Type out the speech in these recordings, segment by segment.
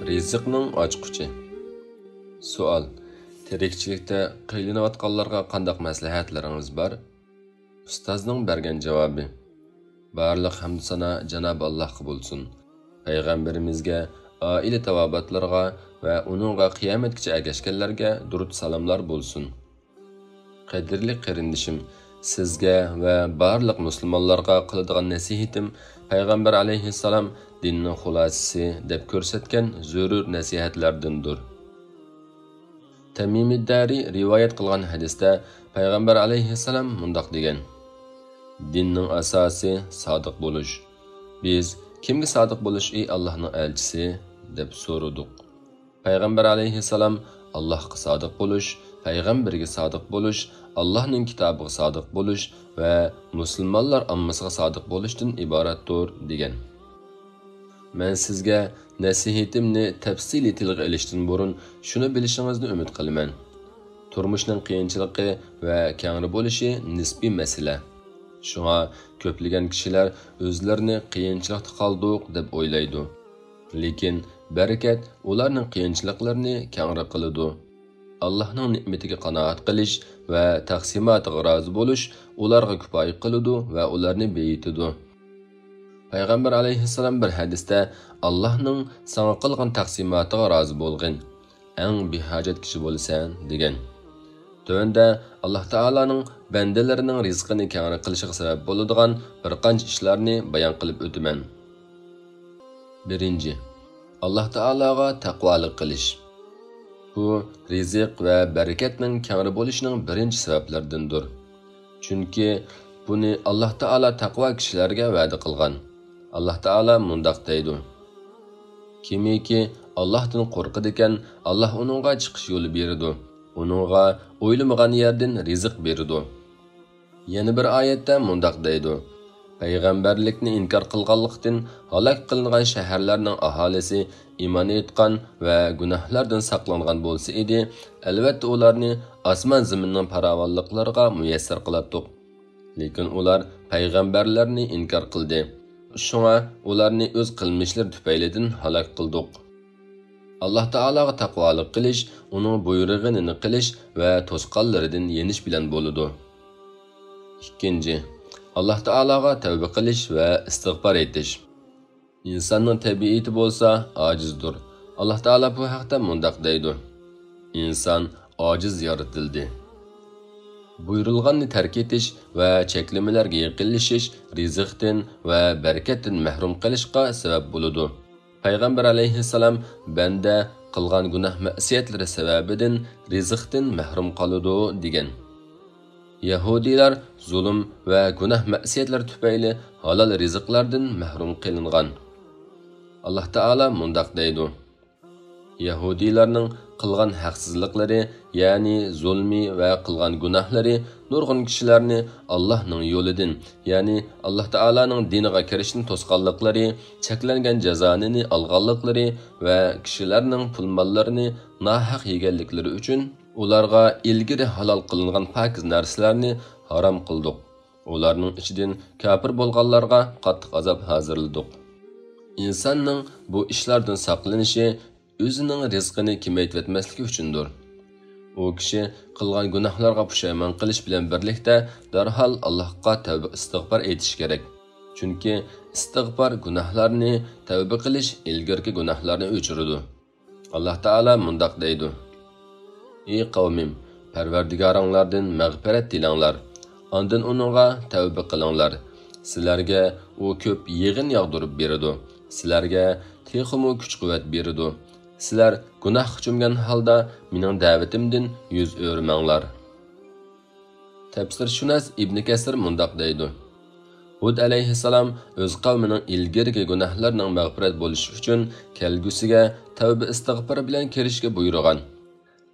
Rizqning ochquchi. Savol: Tirikchilikda qiynalayotganlarga qanday maslahatlaringiz bor? Ustozning bergan javobi: Barliq hamd sana Janob Allohga bo'lsin. Payg'ambarimizga, oila tavobatlarga va uningga qiyomatgacha ergashganlarga durud salomlar bo'lsin. Qadrli qarindishim, sizga va barliq musulmonlarga qiladigan nasihatim Payg'ambar alayhissalom dinning xulosasi deb ko'rsatgan zarur nasihatlardandir. Tamimiddari rivoyat qilgan hadisda Payg'ambar alayhissalom mundoq degan: Dinning asosi sodiq bo'lish. Biz kimga sodiq bo'lish ey Allohning elchisi deb so'radik. Payg'ambar alayhissalom Allohga sodiq bo'lish, payg'ambarga sodiq bo'lish, Allohning kitobiga sodiq bo'lish va musulmonlar ommasiga sodiq bo'lishdan iboratdir degan. Men sizga nasihatimni tafsiliy tilga ilishdan burun shuni bilishingizni umid qilaman. Turmushning qiyinchiligi va kengri bo'lishi nisbiy masala. Shunga ko'plagan kishilar o'zlarini qiyinchilikda qoldiq deb o'ylaydi. Lekin barakat ularning qiyinchiliklarini kengri qiladi. Allohning ne'matiga qanoat qilish va taqsimotiga rozi bo'lish ularga kifoya qiladi va ularni beyitadi. Payg'ambar alayhissalom bir hadisda Allohning sana qilgan taqsimotiga rozi bo'lgin, eng behojat kishi bo'lsan degan. Tövəndə Allah Taalaning bandalarining rizqini kengri qilishiga sabab bo'ladigan bir qancha ishlarni bayon qilib o'taman. 1. Allah Taalaga taqvolik qilish. Bu rizq va barakatning kengri bo'lishining birinchi sabablaridandir. Chunki buni Allah Taala taqvo kishilarga va'da qilgan. Allah Taala mundoq deydi: Kimiki Allohdan qo'rqadi ekan, Alloh uningga chiqish yo'li beradi. Uningga o'ylamagan yerdan rizq beradi. Yana bir oyatda mundoq deydi: Payg'ambarlikni inkor qilganlikdan halok qilingan shaharlarning aholisi iymon etgan va gunohlardan saqlangan bo'lsa edi, albatta ularni osmon zaminning farovonliklariga muyassar qilardik. Lekin ular payg'ambarlarni inkor qildi. Shunga ularni o'z qilmishlari tufaylidan halok qildik. Allah Taalaga taqvolik qilish, uning buyrug'ini qilish va to'sqanlaridan yenish bilan bo'ladi. 2. Allah Taalaga tavba qilish va istig'for etish. İnsanning tabiati bo'lsa ojizdir. Allah Taala bu haqda mundoq deydi: İnson ojiz yaratildi. Buyurilganni tark etish va cheklamalarga yaqinlashish rizqdan va barakatdan mahrum qilishga sabab bo'ladi. Payg'ambar alayhissalom banda qilgan gunoh ma'siyatlari sababidan rizqdan mahrum qoladi degan. Yahudilar zulm va gunoh ma'siyatlar tufayli halol rizqlardan mahrum qilingan. Allah Taala mundoq deydi: Yahudilarning qilgan haqsizliklari, ya'ni zulmi va qilgan gunohlari nurg'un kishilarni Allohning yo'lidan, ya'ni Allah Taalaning diniga kirishni to'sqanliklari, cheklangan jazonini olganliklari va kishilarning pul-mollarini nohaq yeganliklari uchun ularga ilgari halol qilingan pokiz narsalarni harom qildik. Ularning ichidan kafir bo'lganlarga qattiq azob hozirladik. İnsanning bu ishlardan saqlanishi o'zining rizqini kamaytirmaslik uchundir. U kishi qilgan gunohlarga pushaymon qilish bilan birlikda darhol Allohga tavba istig'for etish kerak. Chunki istig'for gunohlarni, tavba qilish ilgirki gunohlarni o'chiradi. Alloh taolo mundoq deydi: Ey qavmim, Parvardigoringlardan mag'firat tilanglar, ondan uningga tavba qilinglar. Sizlarga u ko'p yig'in yog'dirib beradi. Sizlarga texmu kuch-quvvat beradi. Sizlar gunoh cho'mgan holda mening da'vatimdan yuz o'rmanglar. Tafsirshunos Ibn Kasir mundoq deydi: Hud alayhissalom o'z qavmining ilgirki gunohlarining mag'firat bo'lishi uchun kelgusiga tavba istig'for bilan kirishga buyurgan.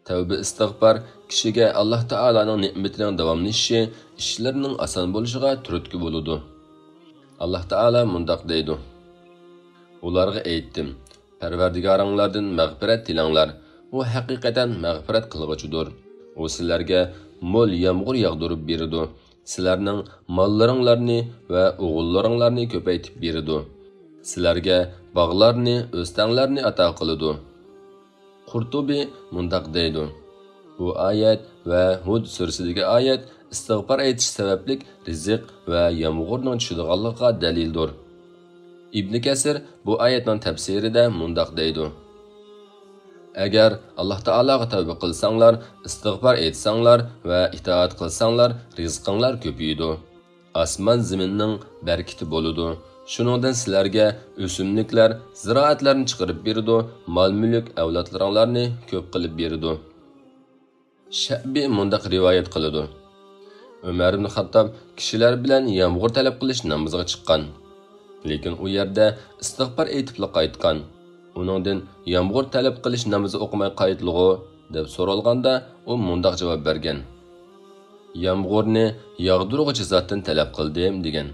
Tavba istig'for kishiga Alloh taolaning ne'matining davomlashishi, ishlarining oson bo'lishiga turtki bo'ladi. Alloh taolo mundoq deydi: Ularga aytdim: Parvardigoringlardan mag'firat tilanglar. U haqiqatan mag'firat qilg'uchidir. U sizlarga mo'l yomg'ir yog'dirib beradi. Sizlarning mollaringlarni va o'g'illaringlarni ko'paytib beradi. Sizlarga bog'larni, o'stanglarni ato qiladi. Qurtubi mundaq deydi. Bu oyat va Hud surasidagi oyat istig'for aytish sababli rizq va yomg'irning tushadiganligiga dalildir. Ibn Kasir bu oyatning tafsirida mundaq deydi. Agar Alloh taologa tavba qilsanglar, istig'for etsanglar va itoat qilsanglar, rizqinglar ko'payadi. Osmon zaminning barakati bo'ladi. Shuningdan sizlarga o'simliklar, ziroatlarni chiqarib beradi, mol-mulk, avlodlaringlarni ko'p qilib beradi. Shabi mundaq rivoyat qiladi. Umar ibn Xattob kishilar bilan yomg'ir talab qilish namoziga chiqqan. Lekin u yerda istig'for aytib qaytgan. Uningdan yomg'ir talab qilish namozi o'qimay qaytlig'i deb so'ralganda u mundaq javob bergan. Yomg'irni yog'diruvchi zotdan talab qildim degan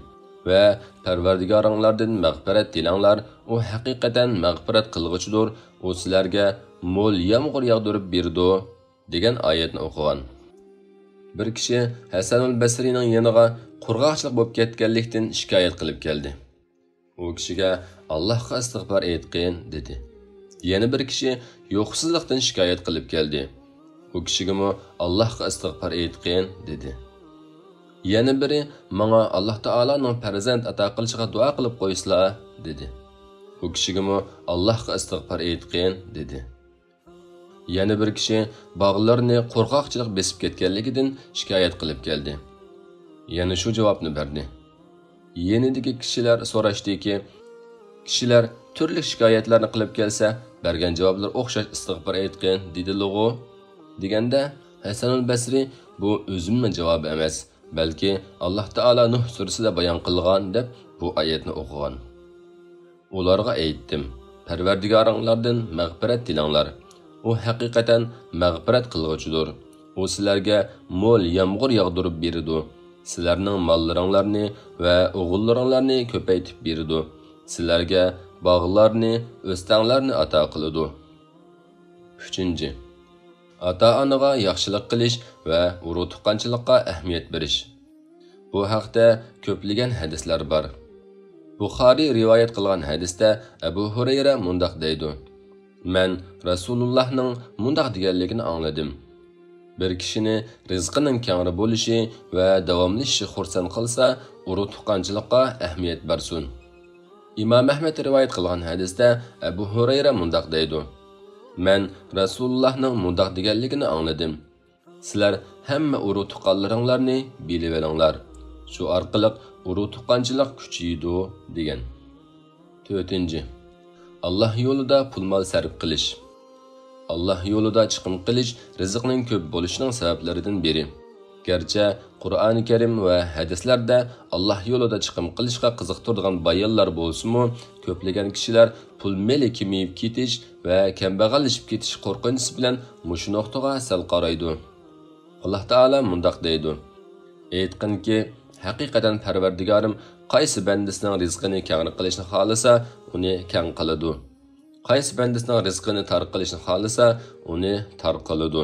va Parvardigoringlardan mag'firat dilanglar, u haqiqatan mag'firat qilg'uchidir, u sizlarga mo'l yomg'ir yog'dirib berdi degan oyatni o'qigan. Bir kishi Hasan al-Basrining yoniga qurg'oqchilik bo'lib ketganlikdan shikoyat qilib keldi. U kishiga Allohga istig'for aytqin dedi. Yana bir kishi yo'qsizlikdan shikoyat qilib keldi. U kishigami Allohga istig'for aytqin dedi. Yana biri menga Alloh taolaning farzand ato qilishiga duo qilib qo'ysizlar dedi. U kishigami Allohga istig'for aytqin dedi. Yana bir kishi bog'larni qo'rqoqchilik besib ketganligidan shikoyat qilib keldi. Yana shu javobni berdi. Yenidagi kishilar so'rashdiki, kishilar turli shikoyatlarni qilib kelsa, bergan javoblar o'xshash istig'for aytqin dedi-lu deganda Hasan al-Basri bu o'zimning javobi emas, balki Alloh taolo Nuh surasida bayon qilgan deb bu oyatni o'qigan. Ularga aytdim, Parvardigoringlardan mag'firat dilanglar. U haqiqatan mag'firat qilg'uchidir. U sizlarga mo'l yomg'ir yog'dirib beradi. Sizlarning mollaringlarni va o'g'illaringlarni ko'paytib beradi. Sizlarga bog'larni, o'stanglarni ato qiladi. 3. Ota-onaga yaxshilik qilish va urug' tuqqanchilikqa ahamiyat berish. Bu haqda ko'plagan hadislar bor. Buxoriy rivoyat qilgan hadisda Abu Hurayra mundaq deydi. Men Rasulullohning mundaq deganligini angladim. Bir kishini rizqining kengri bo'lishi va davomlashishi xursand qilsa, urug' tuqqanchilikqa ahamiyat bersin. Imom Ahmad rivoyat qilgan hadisda Abu Hurayra mundaq deydi. Men Rasulullohning mundaq deganligini angladim. Sizlar hamma urug' tuqqanlaringlarni bilib olinglar. Shu orqali urug' tuqqanchilik kuchaydi degan. 4. Allah yo'lida pul-mol sarf qilish. Allah yo'lida chiqim qilish rizqning ko'p bo'lishining sabablaridan biri. Gerçi Qur'oni Karim va hadislarda Allah yo'lida chiqim qilishga qiziqtiradigan bayonlar bo'lsa-mu, ko'plagan kishilar pul-mol kemiyib ketish va kambag'allashib ketish qo'rqinchi bilan mushu nuqtaga sal qaraydi. Alloh taolo mundaq deydi: "Aytqinki, haqiqatan Parvardigorim qaysi bandasining rizqini keng qilishni xolasa, uni keng qiladi. Qaysi bandasining rizqini tar qilishni xolasa, uni tar qiladi."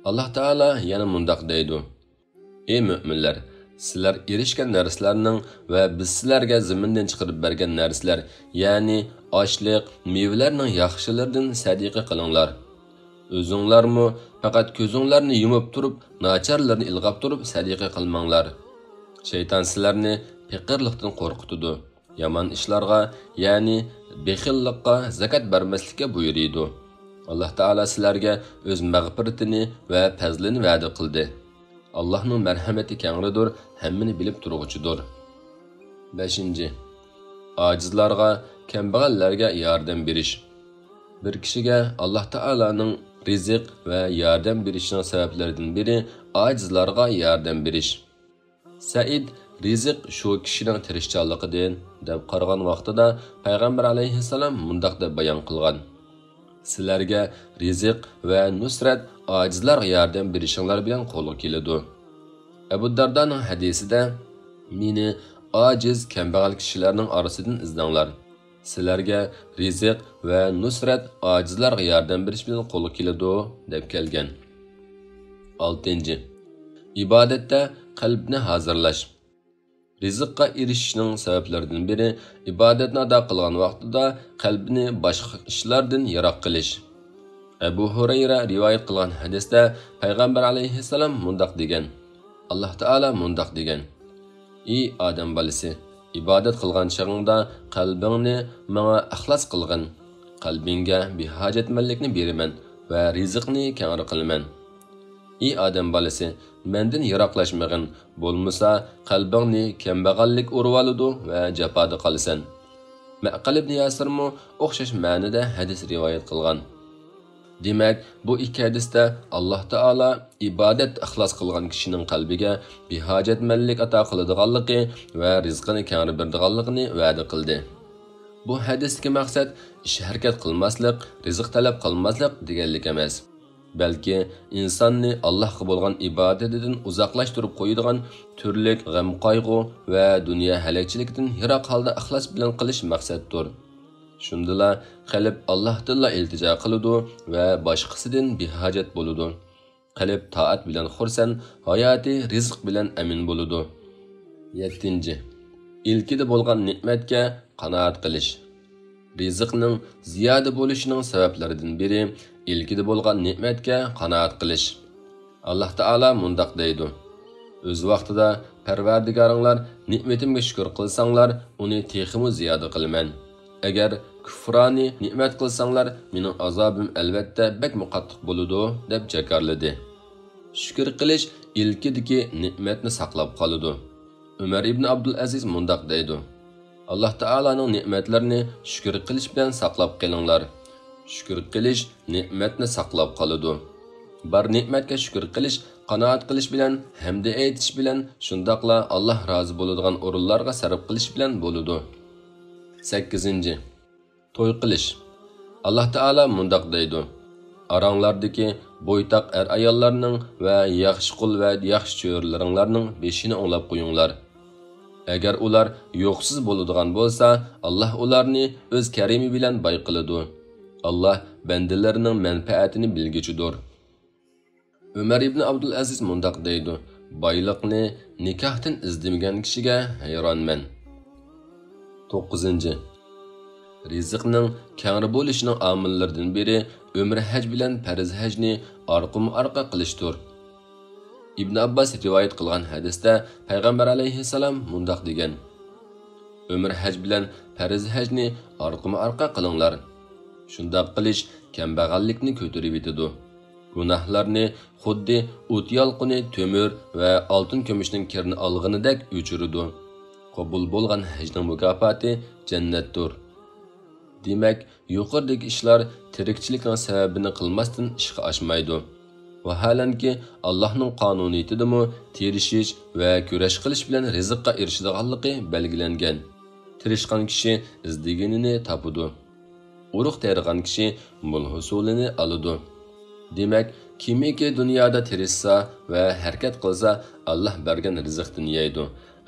Alloh taolo yana mundaq deydi: "Ey mu'minlar, sizlar erishgan narsalarning va biz sizlarga zamindan chiqarib bergan narsalar, ya'ni oshliq, mevalarning yaxshilaridan sadiqa qilinglar. O'zinglarmi faqat ko'zinglarni yumib turib, nacharlarni ilg'ab turib sadiqa qilmanglar. Shayton sizlarni faqirlikdan qo'rqitadi. Yomon ishlarga, ya'ni bexillikqa, zakat bermaslikka buyuradi. Alloh taolo sizlarga o'z mag'firatini va fazlini va'da qildi. Allohning marhamati kengridir, hammani bilib turuvchidir." 5. Ojizlarga, kambag'allarga yordam berish. Bir kishiga Alloh taolaning rizq va yordam berishining sabablaridan biri ojizlarga yordam berish. Said rizq shu kishining tirishchanligidan deb qaragan vaqtida payg'ambar alayhissalom mundaq deb bayon qilgan: "Sizlarga rizq va nusrat ojizlarga yordam berishinglar bilan qo'lga keladi." Abu Dardoning hadisida: "Meni ojiz, kambag'al kishilarning orasidan izlanglar. Sizlarga rizq va nusrat ojizlarga yordam berish bilan qo'lga keladi" deb kelgan. 6. Ibodatda qalbni hozirlash. Rizqqa erishishning sabablaridan biri ibodatni ado qilgan vaqtida qalbini boshqa ishlardan yiroq qilish. Abu Hurayra rivoyat qilgan hadisda payg'ambar alayhissalom mundaq degan: Alloh taolo mundaq degan: "Ey odam bolasi, ibodat qilgan chog'ingda qalbingni menga ixlos qilgin. Qalbingga behojatmanlikni beraman va rizqni keng qilaman. Ey odam bolasi, mendan yiroqlashmagin, bo'lmasa qalbingni kambag'allik urib oladi va jafoda qolasan." Ma'qil ibn Yasirmi o'xshash ma'noda hadis rivoyat qilgan. Demak, bu ikki hadisda Alloh taolo ibodat ixlos qilgan kishining qalbiga behojatmanlik ato qiladiganligi va rizqini keng beradiganligini va'da qildi. Bu hadisdagi maqsad ish harakat qilmaslik, rizq talab qilmaslik deganlik emas. Balki insonni Allohga bo'lgan ibodatidan uzoqlashtirib qo'yadigan turli g'am qayg'u va dunyo halakchiligidan yiroq holda ixlos bilan qilish maqsaddir. Shundala qalb Allohdan iltijo qiladi va boshqasidan behojat bo'ladi. Qalb toat bilan xursand, hayoti rizq bilan amin bo'ladi. 7. İlkida bo'lgan ne'matga qanoat qilish. Rizqning ziyoda bo'lishining sabablaridan biri ilkida bo'lgan ne'matga qanoat qilish. Alloh taolo mundaq deydi: "O'z vaqtida Parvardigoringlar ne'matimga shukr qilsanglar, uni texmi ziyoda qilaman. Agar kufroni ne'mat qilsanglar, mening azobim albatta bak muqattiq bo'ladi" deb jakarladi. Shukr qilish ilkidagi ne'matni saqlab qoladi. Umar ibn Abdul Aziz mundaq deydi: Alloh taolaning ne'matlarini shukr qilish bilan saqlab qolinglar. Shukr qilish ne'matni saqlab qoladi. Bar ne'matga shukr qilish, qanoat qilish bilan, hamda aytish bilan, shundaqla Alloh rozi bo'ladigan o'rinlarga sarf qilish bilan bo'ladi. 8. To'y qilish. Alloh taolo mundaq deydi: Aranglardagi bo'ytaq ayollarning va yaxshi qul va yaxshi cho'rlaringlarning beshini o'nglab qo'yinglar. Agar ular yo'qsiz bo'ladigan bo'lsa, Alloh ularni o'z karimi bilan boy qiladi. Alloh bandalarining manfaatini bilgichidir. Umar ibn Abdul Aziz mundaq deydi: Boyliqni nikohdan izlamagan kishiga hayronman. 9. Rizqning kengri bo'lishining omillaridan biri umr haj bilan farz hajni orqama-orqa qilishdir. Ibn Abbas rivoyat qilgan hadisda payg'ambar alayhissalom mundaq degan: Umr haj bilan farz hajni orqama-orqa qilinglar. Shundaq qilish kambag'allikni ko'tarib yetadi. Gunohlarni xuddi o't yolqini, to'mir va oltin kumushning kirini olganidek o'chiradi. Qabul bo'lgan hajning mukofoti jannatdir. Demak, yuqoridagi ishlar tirikchilikning sababini qilmasdan ishga oshmaydi. Vaholanki Allohning qonuniyatidami tirishish va kurash qilish bilan rizqqa erishadiganligi belgilangan. Tirishgan kishi izdiganini topadi. Urug' tergan kishi mul husulini oladi. Demak, kimiki dunyoda tirishsa va harakat qilsa, Alloh bergan rizqdan yeydi.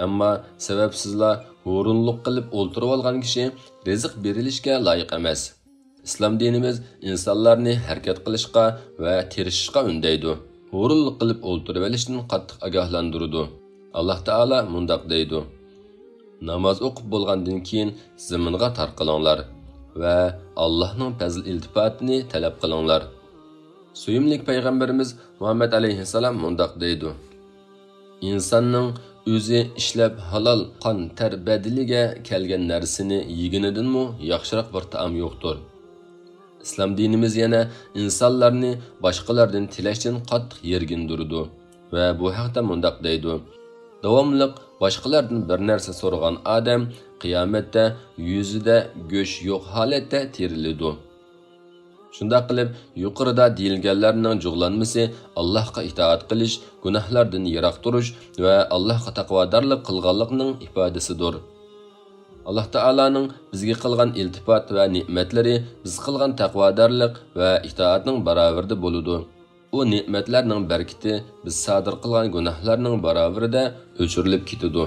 Ammo sababsizla o'rinliq qilib o'ltirib olgan kishi rizq berilishga loyiq emas. İslam dinimiz insonlarni harakat qilishga va tirishishga undaydi. O'rinliq qilib o'ltirib olishdan qattiq ogohlantiradi. Alloh taolo mundaq deydi: Namoz o'qib bo'lgandan keyin zaminga tarqalinglar va Allohning fazl iltifotini talab qilinglar. Suyimlik payg'ambarimiz Muhammad alayhissalom mundaq deydi: insonning o'zi ishlab halol qon ter badiliga kelgan narsani yeganidanmi yaxshiroq bir taom yo'qdir. İslam dinimiz yana insonlarni boshqalardan tilashdan qattiq yergindirdi va bu haqda mundaq deydi: davomli boshqalardan bir narsa so'ragan odam qiyomatda yuzida go'sh yo'q holatda tiriladi. Shunda qilib, yuqorida deyilganlarning jug'lanmasi Allohga itoat qilish, gunohlardan yiroq turish va Allohga taqvodorlik qilganlikning ifodasidir. Alloh taolaning bizga qilgan iltifot va ne'matlari biz qilgan taqvodorlik va itoatning barobarida bo'ladi. U ne'matlarning barakati biz sodir qilgan gunohlarning barobarida o'chirilib ketadi.